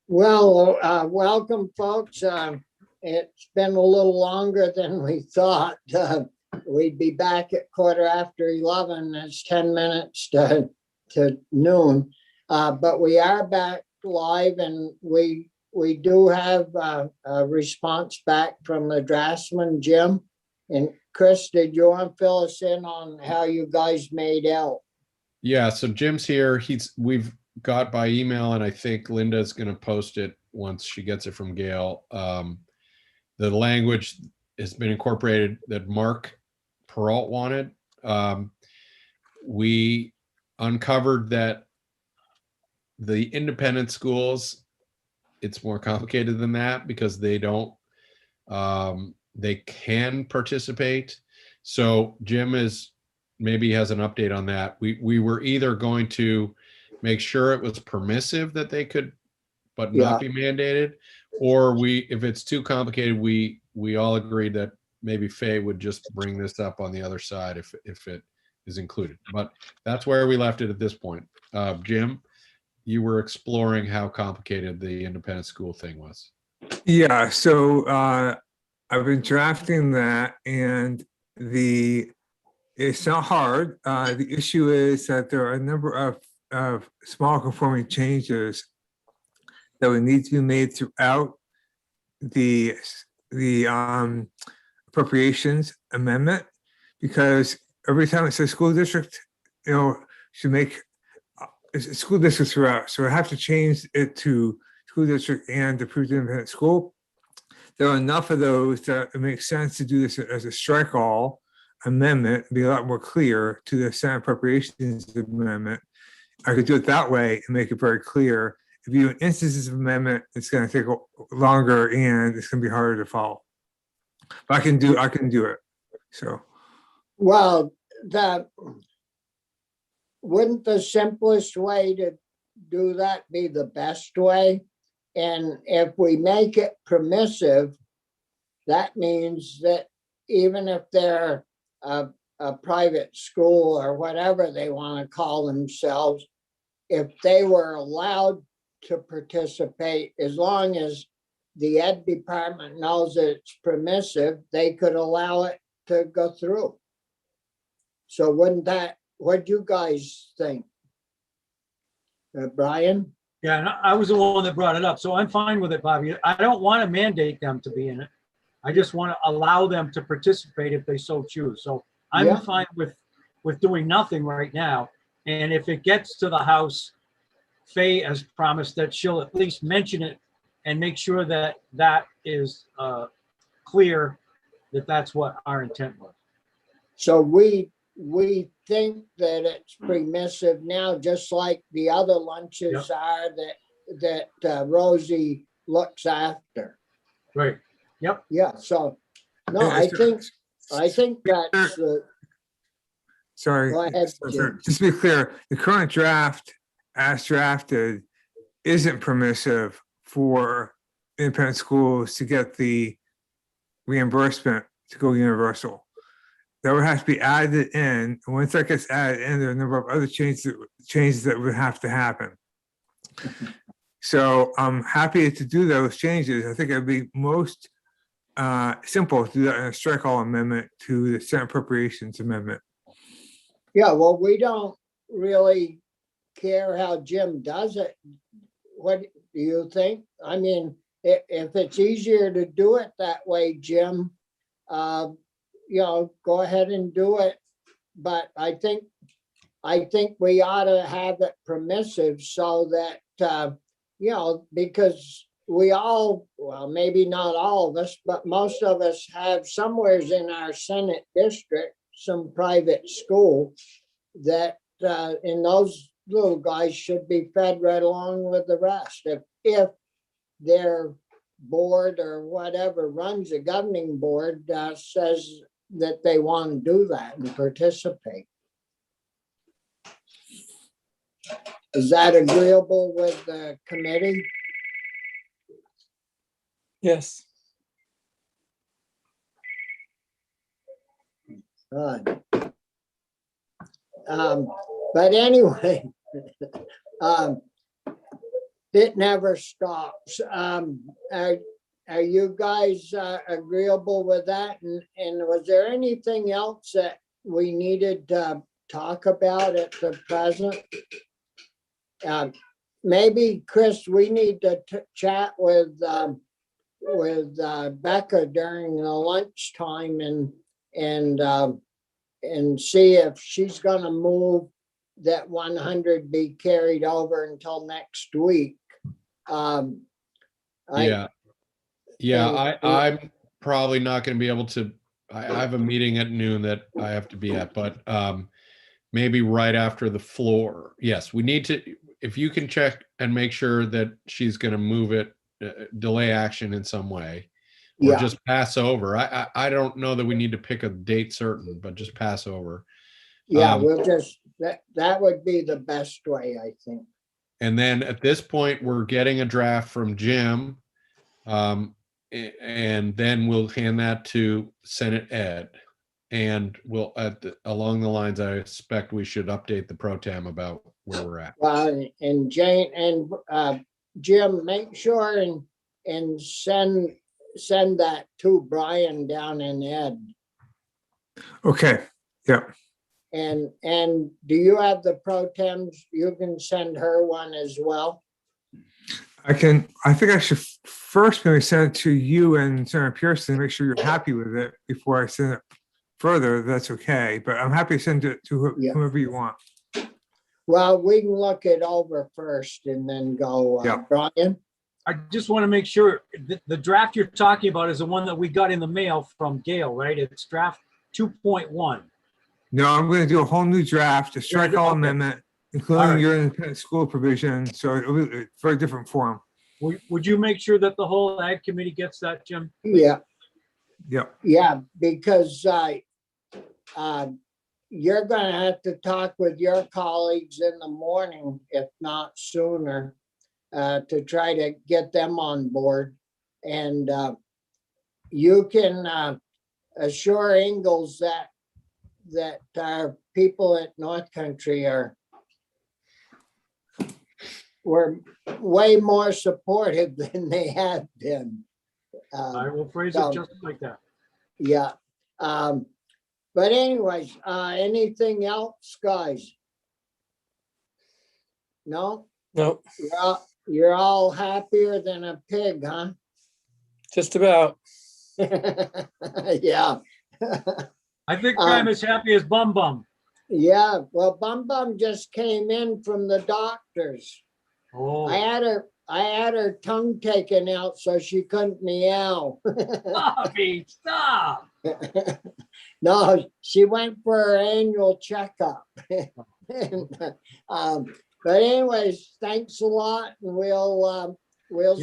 Well, welcome, folks. It's been a little longer than we thought. We'd be back at 11:15. It's 10 minutes to noon. But we are back live, and we do have a response back from the draftsman, Jim. And Chris, did you want to fill us in on how you guys made out? Yeah, so Jim's here. We've got by email, and I think Linda's going to post it once she gets it from Gail. The language has been incorporated that Mark Peralt wanted. We uncovered that the independent schools, it's more complicated than that because they don't, they can participate. So Jim maybe has an update on that. We were either going to make sure it was permissive that they could, but not be mandated, or if it's too complicated, we all agreed that maybe Faye would just bring this up on the other side if it is included. But that's where we left it at this point. Jim, you were exploring how complicated the independent school thing was. Yeah, so I've been drafting that, and it's not hard. The issue is that there are a number of small conforming changes that would need to be made throughout the appropriations amendment, because every time it says school district, should make school districts throughout. So I have to change it to school district and approved independent school. There are enough of those that it makes sense to do this as a strike all amendment, be a lot more clear to the Senate Appropriations Amendment. I could do it that way and make it very clear. If you do instances of amendment, it's going to take longer and it's going to be harder to follow. But I can do it. So, well, wouldn't the simplest way to do that be the best way? And if we make it permissive, that means that even if they're a private school or whatever they want to call themselves, if they were allowed to participate, as long as the ed department knows that it's permissive, they could allow it to go through. So wouldn't that, what do you guys think? Brian? Yeah, and I was the one that brought it up, so I'm fine with it, Bobby. I don't want to mandate them to be in it. I just want to allow them to participate if they so choose. So I'm fine with doing nothing right now. And if it gets to the House, Faye has promised that she'll at least mention it and make sure that that is clear, that that's what our intent was. So we think that it's permissive now, just like the other lunches are that Rosie looks after. Right. Yep. Yeah. So no, I think that's sorry. Go ahead, Just to be clear, the current draft, as drafted, isn't permissive for independent schools to get the reimbursement to go universal. That would have to be added in. And once that gets added in, there are a number of other changes that would have to happen. So I'm happy to do those changes. I think it'd be most simple to do that in a strike all amendment to the Senate Appropriations Amendment. Yeah, well, we don't really care how Jim does it. What do you think? I mean, if it's easier to do it that way, Jim, go ahead and do it. But I think we ought to have it permissive so that, because we all, well, maybe not all of us, but most of us have somewheres in our Senate district, some private school that, and those little guys should be fed right along with the rest. If their board or whatever runs a governing board says that they want to do that and participate. Is that agreeable with the committee? Yes. Good. But anyway, it never stops. Are you guys agreeable with that? And was there anything else that we needed to talk about at the present? Maybe, Chris, we need to chat with Becca during the lunchtime and see if she's gonna move that 100 be carried over until next week. Yeah. Yeah, and- I'm probably not gonna be able to, I have a meeting at noon that I have to be at, but maybe right after the floor. Yes, we need to, if you can check and make sure that she's gonna move it, delay action in some way. Or Yeah, just pass over. I don't know that we need to pick a date certain, but just pass over. yeah, Um, we'll just, that would be the best way, I think. And then at this point, we're getting a draft from Jim. And then we'll hand that to Senate Ed. And we'll, along the lines, I expect we should update the pro tem about where we're at. And Jane and Jim, make sure and send that to Brian down in Ed. Okay, yeah. And do you have the pro tems? You can send her one as well. I think I should first maybe send it to you and Senator Pearson, make sure you're happy with it before I send it further. That's okay, but I'm happy to send it to Yeah. whoever you want. Well, we can look it over first and then go, Yeah. Brian. I just want to make sure the draft you're talking about is the one that we got in the mail from Gail, right? It's draft 2.1. No, I'm going to do a whole new draft, a strike all Okay. amendment, All including right. your independent school provision. So it'll be a very different form. Would you make sure that the whole ag committee gets that, Jim? Yeah, Yep. yeah, because you're gonna have to talk with your colleagues in the morning, if not sooner, to try to get them on board. And you can assure Ingalls that our people at North Country were way more supportive than they have been. I will phrase it just like that. Yeah. But anyways, anything else, guys? No? No, You're all happier than a pig, huh? just about. Yeah. I think I'm as happy as Bum Bum. Yeah, well, Bum Bum just came in from the doctors. Oh, I had her tongue taken out so she couldn't meow. Bobby, stop. No, she went for her annual checkup. But anyways, thanks a lot, and we'll